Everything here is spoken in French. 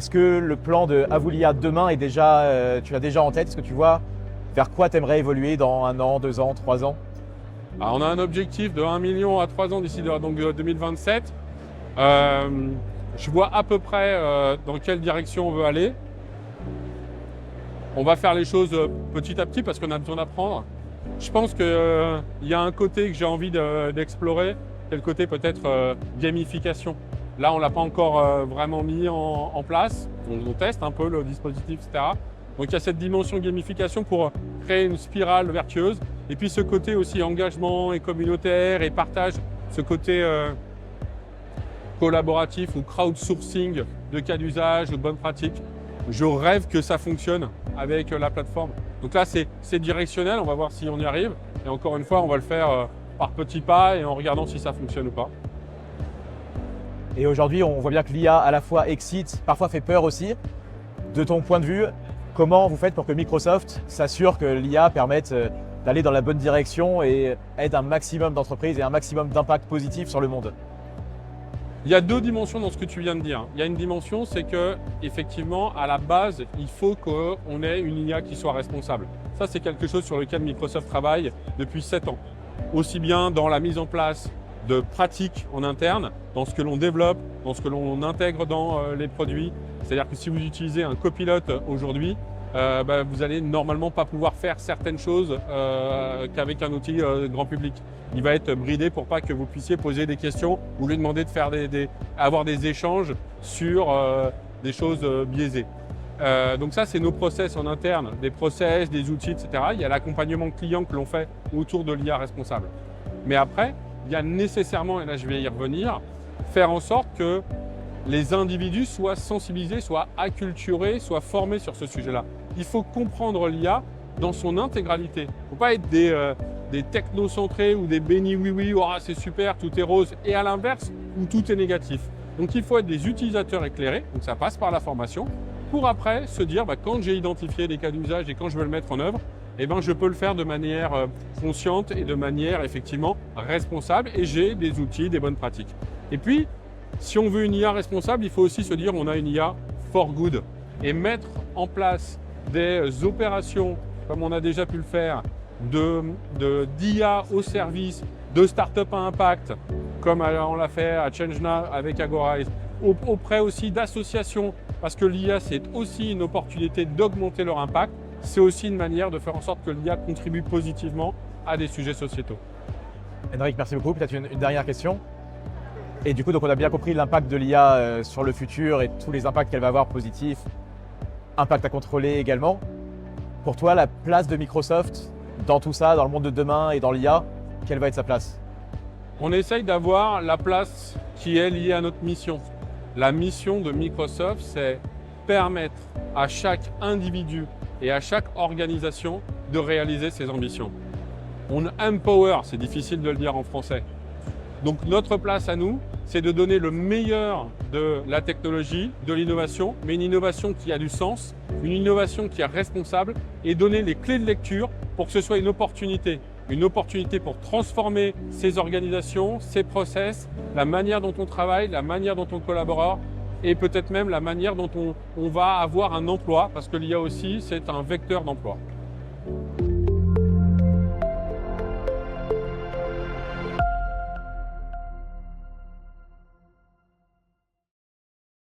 Est-ce que le plan de Avulia demain est déjà, tu l'as déjà en tête? Est-ce que tu vois vers quoi tu aimerais évoluer dans 1 an, 2 ans, 3 ans? Alors, on a un objectif de 1 million à 3 ans d'ici donc 2027. Je vois à peu près dans quelle direction on veut aller. On va faire les choses petit à petit parce qu'on a besoin d'apprendre. Je pense qu'il y a un côté que j'ai envie d'explorer, c'est le côté peut-être gamification. Là, on ne l'a pas encore vraiment mis en place. On teste un peu le dispositif, etc. Donc, il y a cette dimension gamification pour créer une spirale vertueuse. Et puis, ce côté aussi engagement et communautaire et partage, ce côté collaboratif ou crowdsourcing de cas d'usage, de bonnes pratiques. Je rêve que ça fonctionne avec la plateforme. Donc là, c'est directionnel. On va voir si on y arrive. Et encore une fois, on va le faire par petits pas et en regardant si ça fonctionne ou pas. Et aujourd'hui, on voit bien que l'IA à la fois excite, parfois fait peur aussi. De ton point de vue, comment vous faites pour que Microsoft s'assure que l'IA permette d'aller dans la bonne direction et aide un maximum d'entreprises et un maximum d'impact positif sur le monde? Il y a 2 dimensions dans ce que tu viens de dire. Il y a une dimension, c'est que effectivement, à la base, il faut qu'on ait une IA qui soit responsable. Ça, c'est quelque chose sur lequel Microsoft travaille depuis 7 ans. Aussi bien dans la mise en place de pratiques en interne, dans ce que l'on développe, dans ce que l'on intègre dans les produits. C'est-à-dire que si vous utilisez un copilote aujourd'hui, vous allez normalement pas pouvoir faire certaines choses qu'avec un outil grand public. Il va être bridé pour pas que vous puissiez poser des questions ou lui demander de faire avoir des échanges sur des choses biaisées. Donc ça, c'est nos process en interne, des process, des outils, etc. Il y a l'accompagnement client que l'on fait autour de l'IA responsable. Mais après, il y a nécessairement, et là je vais y revenir, faire en sorte que les individus soient sensibilisés, soient acculturés, soient formés sur ce sujet-là. Il faut comprendre l'IA dans son intégralité. Il ne faut pas être des technocentrés ou des bénis oui-oui, oh, c'est super, tout est rose, et à l'inverse, où tout est négatif. Donc il faut être des utilisateurs éclairés, donc ça passe par la formation, pour après se dire, quand j'ai identifié des cas d'usage et quand je veux le mettre en œuvre, je peux le faire de manière consciente et de manière effectivement responsable, et j'ai des outils, des bonnes pratiques. Et puis, si on veut une IA responsable, il faut aussi se dire on a une IA for good et mettre en place des opérations, comme on a déjà pu le faire, d'IA au service de start-up à impact, comme on l'a fait à ChangeNow avec Agorize, auprès aussi d'associations, parce que l'IA, c'est aussi une opportunité d'augmenter leur impact. C'est aussi une manière de faire en sorte que l'IA contribue positivement à des sujets sociétaux. Henrik, merci beaucoup. Peut-être une dernière question. Et du coup, donc on a bien compris l'impact de l'IA sur le futur et tous les impacts qu'elle va avoir positifs, impact à contrôler également. Pour toi, la place de Microsoft dans tout ça, dans le monde de demain et dans l'IA, quelle va être sa place? On essaye d'avoir la place qui est liée à notre mission. La mission de Microsoft, c'est permettre à chaque individu et à chaque organisation de réaliser ses ambitions. On empower, c'est difficile de le dire en français. Donc notre place à nous, c'est de donner le meilleur de la technologie, de l'innovation, mais une innovation qui a du sens, une innovation qui est responsable, et donner les clés de lecture pour que ce soit une opportunité pour transformer ces organisations, ces process, la manière dont on travaille, la manière dont on collabore, et peut-être même la manière dont on va avoir un emploi, parce que l'IA aussi, c'est un vecteur d'emploi.